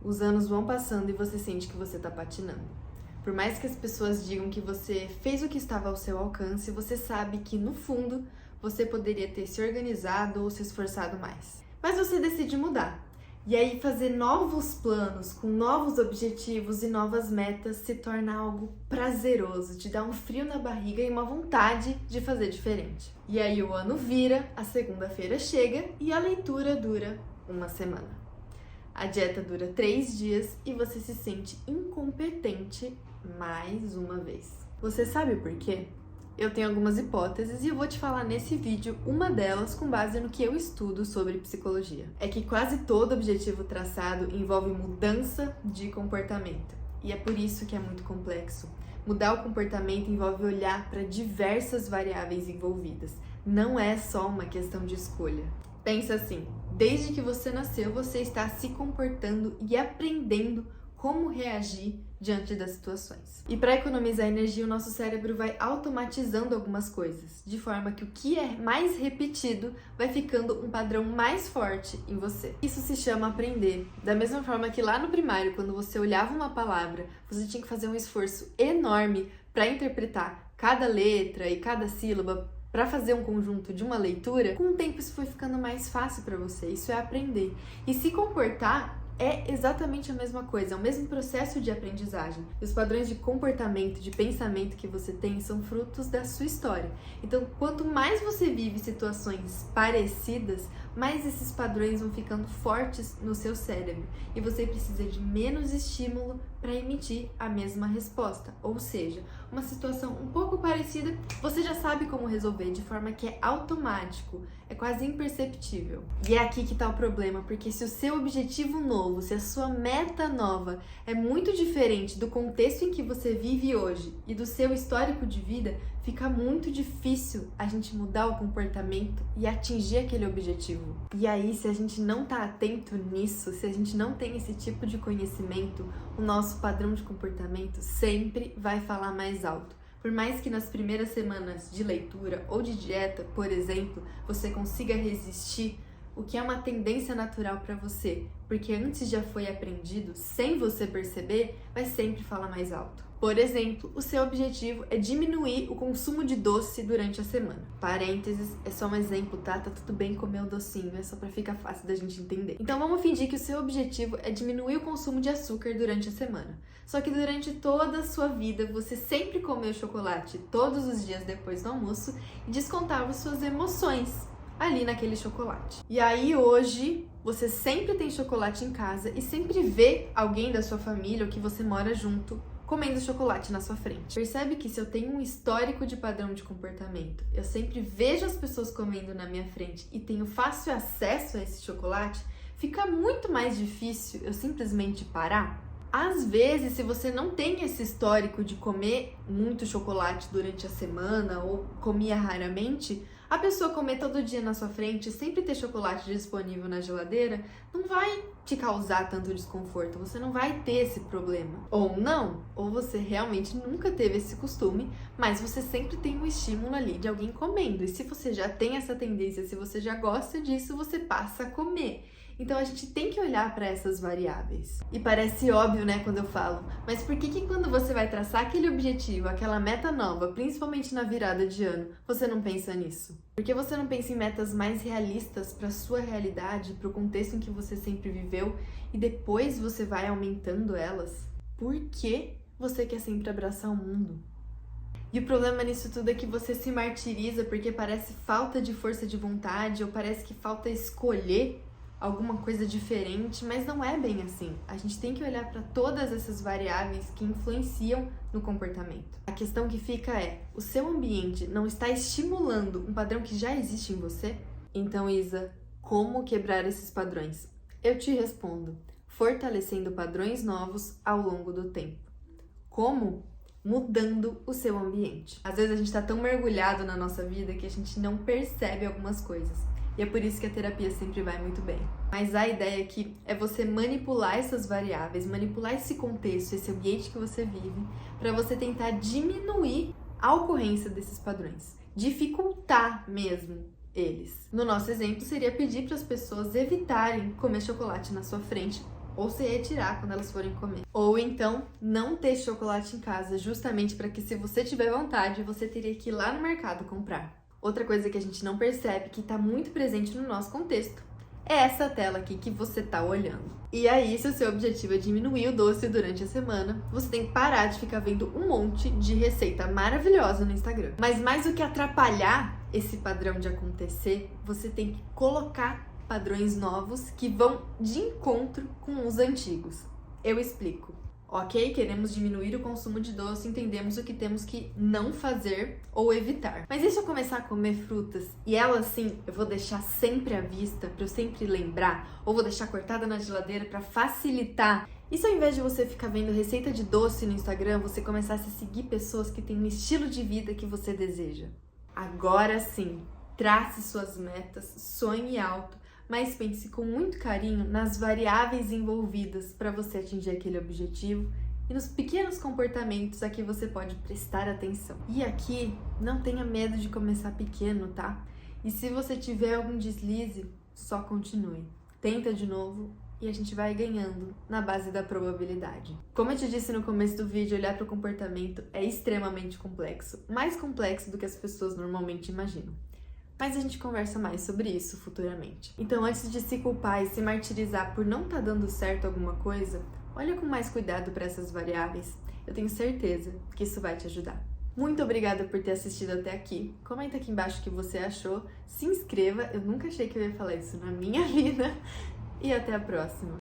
os anos vão passando e você sente que você tá patinando. Por mais que as pessoas digam que você fez o que estava ao seu alcance, você sabe que, no fundo, você poderia ter se organizado ou se esforçado mais. Mas você decide mudar. E aí fazer novos planos, com novos objetivos e novas metas, se torna algo prazeroso, te dá um frio na barriga e uma vontade de fazer diferente. E aí o ano vira, a segunda-feira chega e a leitura dura uma semana. A dieta dura 3 dias e você se sente incompetente mais uma vez. Você sabe por quê? Eu tenho algumas hipóteses e eu vou te falar nesse vídeo uma delas com base no que eu estudo sobre psicologia. É que quase todo objetivo traçado envolve mudança de comportamento. E é por isso que é muito complexo. Mudar o comportamento envolve olhar para diversas variáveis envolvidas. Não é só uma questão de escolha. Pensa assim, desde que você nasceu, você está se comportando e aprendendo como reagir diante das situações. E para economizar energia, o nosso cérebro vai automatizando algumas coisas, de forma que o que é mais repetido vai ficando um padrão mais forte em você. Isso se chama aprender. Da mesma forma que lá no primário, quando você olhava uma palavra, você tinha que fazer um esforço enorme para interpretar cada letra e cada sílaba, para fazer um conjunto de uma leitura, com o tempo isso foi ficando mais fácil para você. Isso é aprender. E se comportar é exatamente a mesma coisa, é o mesmo processo de aprendizagem. E os padrões de comportamento, de pensamento que você tem são frutos da sua história. Então, quanto mais você vive situações parecidas, mais esses padrões vão ficando fortes no seu cérebro. E você precisa de menos estímulo para emitir a mesma resposta. Ou seja, uma situação um pouco parecida, você já sabe como resolver de forma que é automático, é quase imperceptível. E é aqui que está o problema, porque se o seu objetivo novo, se a sua meta nova é muito diferente do contexto em que você vive hoje e do seu histórico de vida, fica muito difícil a gente mudar o comportamento e atingir aquele objetivo. E aí, se a gente não tá atento nisso, se a gente não tem esse tipo de conhecimento, o nosso padrão de comportamento sempre vai falar mais alto. Por mais que nas primeiras semanas de leitura ou de dieta, por exemplo, você consiga resistir, o que é uma tendência natural para você, porque antes já foi aprendido, sem você perceber, vai sempre falar mais alto. Por exemplo, o seu objetivo é diminuir o consumo de doce durante a semana. Parênteses, é só um exemplo, tá? Tá tudo bem comer o docinho, é só pra ficar fácil da gente entender. Então vamos fingir que o seu objetivo é diminuir o consumo de açúcar durante a semana. Só que durante toda a sua vida, você sempre comeu chocolate todos os dias depois do almoço e descontava suas emoções ali naquele chocolate. E aí hoje, você sempre tem chocolate em casa e sempre vê alguém da sua família ou que você mora junto comendo chocolate na sua frente. Percebe que se eu tenho um histórico de padrão de comportamento, eu sempre vejo as pessoas comendo na minha frente e tenho fácil acesso a esse chocolate, fica muito mais difícil eu simplesmente parar. Às vezes, se você não tem esse histórico de comer muito chocolate durante a semana ou comia raramente, a pessoa comer todo dia na sua frente, sempre ter chocolate disponível na geladeira, não vai te causar tanto desconforto, você não vai ter esse problema. Ou não, ou você realmente nunca teve esse costume, mas você sempre tem um estímulo ali de alguém comendo. E se você já tem essa tendência, se você já gosta disso, você passa a comer. Então a gente tem que olhar para essas variáveis. E parece óbvio, né, quando eu falo, mas por que quando você vai traçar aquele objetivo, aquela meta nova, principalmente na virada de ano, você não pensa nisso? Por que você não pensa em metas mais realistas para sua realidade, para o contexto em que você sempre viveu e depois você vai aumentando elas? Por que você quer sempre abraçar o mundo? E o problema nisso tudo é que você se martiriza porque parece falta de força de vontade ou parece que falta escolher alguma coisa diferente, mas não é bem assim. A gente tem que olhar para todas essas variáveis que influenciam no comportamento. A questão que fica é, o seu ambiente não está estimulando um padrão que já existe em você? Então, Isa, como quebrar esses padrões? Eu te respondo, fortalecendo padrões novos ao longo do tempo. Como? Mudando o seu ambiente. Às vezes a gente está tão mergulhado na nossa vida que a gente não percebe algumas coisas. E é por isso que a terapia sempre vai muito bem. Mas a ideia aqui é você manipular essas variáveis, manipular esse contexto, esse ambiente que você vive, para você tentar diminuir a ocorrência desses padrões, dificultar mesmo eles. No nosso exemplo, seria pedir para as pessoas evitarem comer chocolate na sua frente ou se retirar quando elas forem comer. Ou então, não ter chocolate em casa, justamente para que se você tiver vontade, você teria que ir lá no mercado comprar. Outra coisa que a gente não percebe, que está muito presente no nosso contexto, é essa tela aqui que você tá olhando. E aí, se o seu objetivo é diminuir o doce durante a semana, você tem que parar de ficar vendo um monte de receita maravilhosa no Instagram. Mas mais do que atrapalhar esse padrão de acontecer, você tem que colocar padrões novos que vão de encontro com os antigos. Eu explico. Ok, queremos diminuir o consumo de doce, entendemos o que temos que não fazer ou evitar. Mas e se eu começar a comer frutas e elas sim eu vou deixar sempre à vista para eu sempre lembrar, ou vou deixar cortada na geladeira para facilitar? E se ao invés de você ficar vendo receita de doce no Instagram, você começasse a seguir pessoas que têm um estilo de vida que você deseja? Agora sim, trace suas metas, sonhe alto, mas pense com muito carinho nas variáveis envolvidas para você atingir aquele objetivo e nos pequenos comportamentos a que você pode prestar atenção. E aqui, não tenha medo de começar pequeno, tá? E se você tiver algum deslize, só continue. Tenta de novo e a gente vai ganhando na base da probabilidade. Como eu te disse no começo do vídeo, olhar para o comportamento é extremamente complexo, mais complexo do que as pessoas normalmente imaginam. Mas a gente conversa mais sobre isso futuramente. Então, antes de se culpar e se martirizar por não estar dando certo alguma coisa, olha com mais cuidado para essas variáveis. Eu tenho certeza que isso vai te ajudar. Muito obrigada por ter assistido até aqui. Comenta aqui embaixo o que você achou. Se inscreva, eu nunca achei que eu ia falar isso na minha vida. E até a próxima.